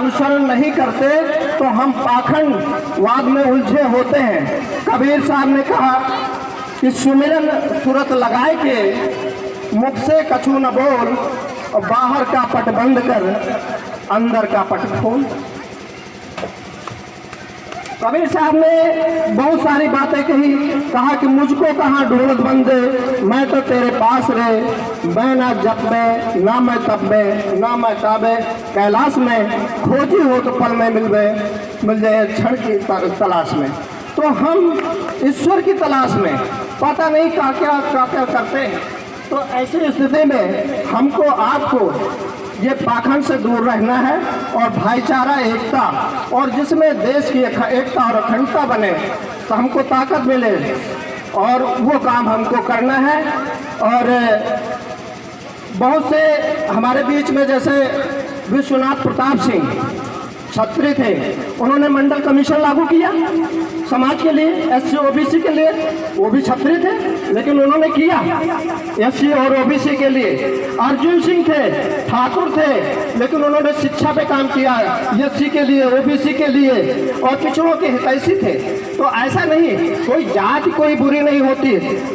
अनुसरण नहीं करते तो हम पाखंडवाद में उलझे होते हैं। कबीर साहब ने कहा कि सुमिरन सूरत लगाए के मुख से कछु न बोल और बाहर का पट बंद कर अंदर का पट खोल। कबीर साहब ने बहुत सारी बातें कही, कहा कि मुझको कहाँ ढूंढत बंदे, मैं तो तेरे पास रहे, मैं ना जब में ना मैं तब में ना मैं ताबे, कैलाश में खोजी हो तो पल में मिल जाए क्षण की तलाश में। तो हम ईश्वर की तलाश में पता नहीं क्या करते हैं। तो ऐसी स्थिति में हमको आपको ये पाखंड से दूर रहना है और भाईचारा, एकता, और जिसमें देश की एकता और अखंडता बने तो हमको ताकत मिले और वो काम हमको करना है। और बहुत से हमारे बीच में जैसे विश्वनाथ प्रताप सिंह छत्री थे, उन्होंने मंडल कमीशन लागू किया समाज के लिए, एससी ओबीसी के लिए। वो भी छत्री थे लेकिन उन्होंने किया एससी और ओबीसी के लिए। अर्जुन सिंह थे, ठाकुर थे, लेकिन उन्होंने शिक्षा पे काम किया एससी के लिए, ओबीसी के लिए, और पिछड़ों के हितैषी थे। तो ऐसा नहीं, कोई जात कोई बुरी नहीं होती,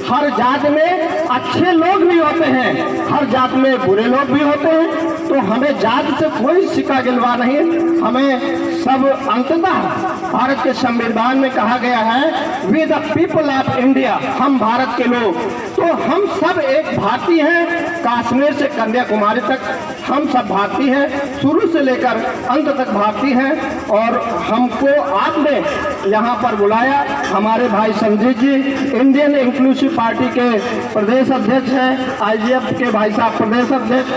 हर जात में अच्छे लोग भी होते हैं, हर जात में बुरे लोग भी होते हैं। तो हमें जात से कोई सिक्का गिलवा नहीं, हमें सब अंततः भारत के संविधान में कहा गया है we the people of India, हम भारत के लोग। तो हम सब एक भारतीय हैं, कश्मीर से कन्याकुमारी तक हम सब भारतीय हैं, शुरू से लेकर अंत तक भारतीय हैं। और हमको आपने यहाँ पर बुलाया, हमारे भाई संजीत जी इंडियन इंक्लूसिव पार्टी के प्रदेश अध्यक्ष हैं, आईजीएफ के भाई साहब प्रदेश अध्यक्ष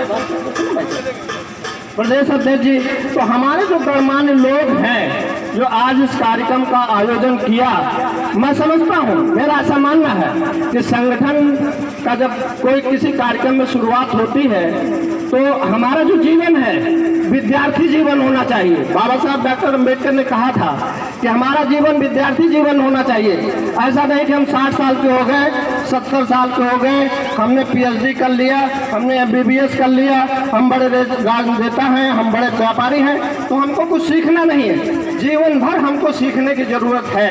जी। तो हमारे जो गणमान्य लोग हैं जो आज इस कार्यक्रम का आयोजन किया, मैं समझता हूँ, मेरा ऐसा मानना है कि संगठन का जब कोई किसी कार्यक्रम में शुरुआत होती है तो हमारा जो जीवन है विद्यार्थी जीवन होना चाहिए। बाबा साहब डॉक्टर अम्बेडकर ने कहा था कि हमारा जीवन विद्यार्थी जीवन होना चाहिए। ऐसा नहीं कि हम 60 साल के हो गए, 70 साल के हो गए, हमने पीएचडी कर लिया, हमने एमबीबीएस कर लिया, हम बड़े राजनेता हैं, हम बड़े व्यापारी हैं, तो हमको कुछ सीखना नहीं है। जीवन भर हमको सीखने की जरूरत है।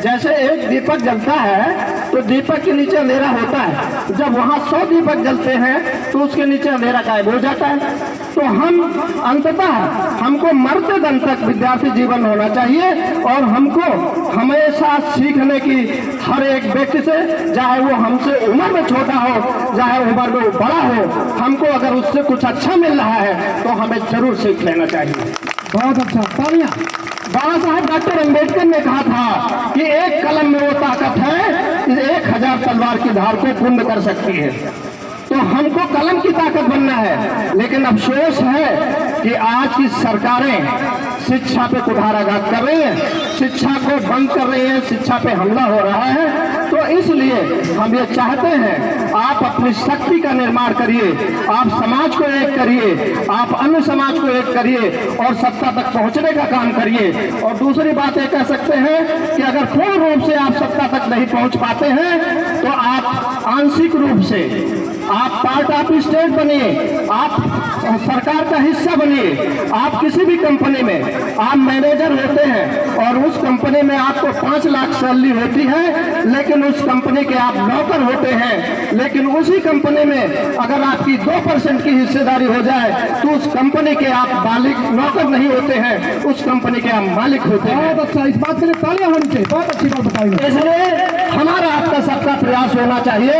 जैसे एक दीपक जलता है तो दीपक के नीचे अंधेरा होता है, जब वहाँ 100 दीपक जलते हैं तो उसके नीचे अंधेरा गायब हो जाता है। तो हम अंततः हमको मरते दम तक विद्यार्थी जीवन होना चाहिए और हमको हमेशा सीखने की हर एक व्यक्ति से, चाहे वो हमसे उम्र में छोटा हो, चाहे उम्र में बड़ा हो, हमको अगर उससे कुछ अच्छा मिल रहा है तो हमें जरूर सीख लेना चाहिए। बहुत अच्छा, तालियां। बाबा साहब डॉक्टर अम्बेडकर ने कहा था कि एक कलम में वो ताकत है कि 1000 तलवार की धार को पूर्ण कर सकती है। तो हमको कलम की ताकत बनना है। लेकिन अफसोस है कि आज की सरकारें शिक्षा पे कुठाराघात कर रही हैं, शिक्षा को बंद कर रही हैं, शिक्षा पे हमला हो रहा है। तो इसलिए हम ये चाहते हैं आप अपनी शक्ति का निर्माण करिए, आप समाज को एक करिए, आप अन्य समाज को एक करिए और सत्ता तक पहुंचने का काम करिए। और दूसरी बात ये कह सकते हैं कि अगर पूर्ण रूप से आप सत्ता तक नहीं पहुंच पाते हैं तो आप आंशिक रूप से आप पार्ट ऑफ स्टेट बनिए, आप सरकार का हिस्सा बनिए। आप किसी भी कंपनी में आप मैनेजर होते हैं और उस कंपनी में आपको 5 लाख सैलरी होती है, लेकिन उस कंपनी के आप नौकर होते हैं। लेकिन उसी कंपनी में अगर आपकी 2% की हिस्सेदारी हो जाए तो उस कंपनी के आप मालिक नौकर नहीं होते हैं, उस कंपनी के आप मालिक होते हैं। बहुत अच्छा, इस बात के लिए तालियां होनी चाहिए, बहुत अच्छी बात बताई। इसलिए हमारा आपका सबका प्रयास होना चाहिए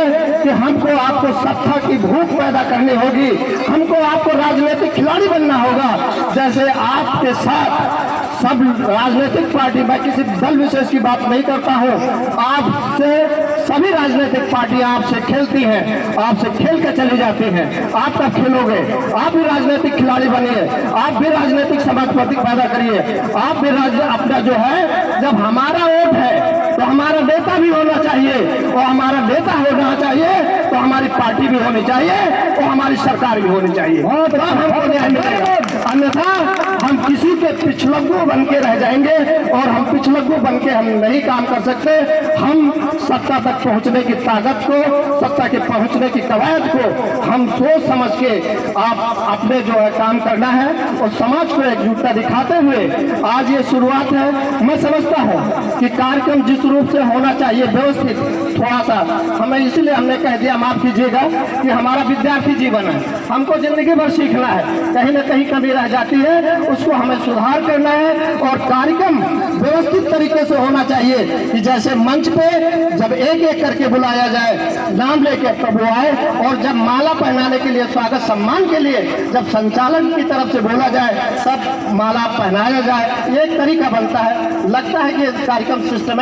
कि हमको आपको सत्ता की भूख पैदा करनी होगी, हमको आपको राजनीतिक खिलाड़ी बनना होगा। जैसे आपके साथ सब राजनीतिक पार्टी, मैं किसी दल विशेष की बात नहीं करता हूँ, आपसे सभी राजनीतिक पार्टियां आपसे खेलती हैं, आपसे खेल कर चली जाती हैं। आप तब खेलोगे, आप भी राजनीतिक खिलाड़ी बनिए, आप भी राजनीतिक समाजवादी पैदा करिए, आप भी अपना जो है, जब हमारा वोट है तो हमारा नेता भी होना चाहिए, और हमारा नेता होना चाहिए तो हमारी पार्टी भी होनी चाहिए और हमारी सरकार भी होनी चाहिए। हमको न्याय मिलेगा, अन्यथा हम किसी के पीछे पिछलग्गू बन के रह जाएंगे, और हम पिछलग्गू बन के हम नहीं काम कर सकते। हम सत्ता तक पहुंचने की ताकत को, सत्ता के पहुंचने की कवायद को हम सोच समझ के आप अपने जो है काम करना है, और समाज को एकजुटता दिखाते हुए आज ये शुरुआत है। मैं समझता हूँ कि कार्यक्रम जिस रूप से होना चाहिए व्यवस्थित, थोड़ा सा हमें इसलिए हमने कह दिया, माफ कीजिएगा, कि हमारा विद्यार्थी जीवन है, हमको जिंदगी भर सीखना है, कहीं ना कहीं कमी रह जाती है, उसको हमें सुधार करना है। और कार्यक्रम व्यवस्थित तरीके से होना चाहिए कि जैसे मंच पे जब एक एक करके बुलाया जाए, नाम लेके तब वो आए, और जब माला पहनाने के लिए, स्वागत सम्मान के लिए जब संचालन की तरफ से बोला जाए तब माला पहनाया जाए। ये एक तरीका बनता है। लगता है कि कार्यक्रम सिस्टम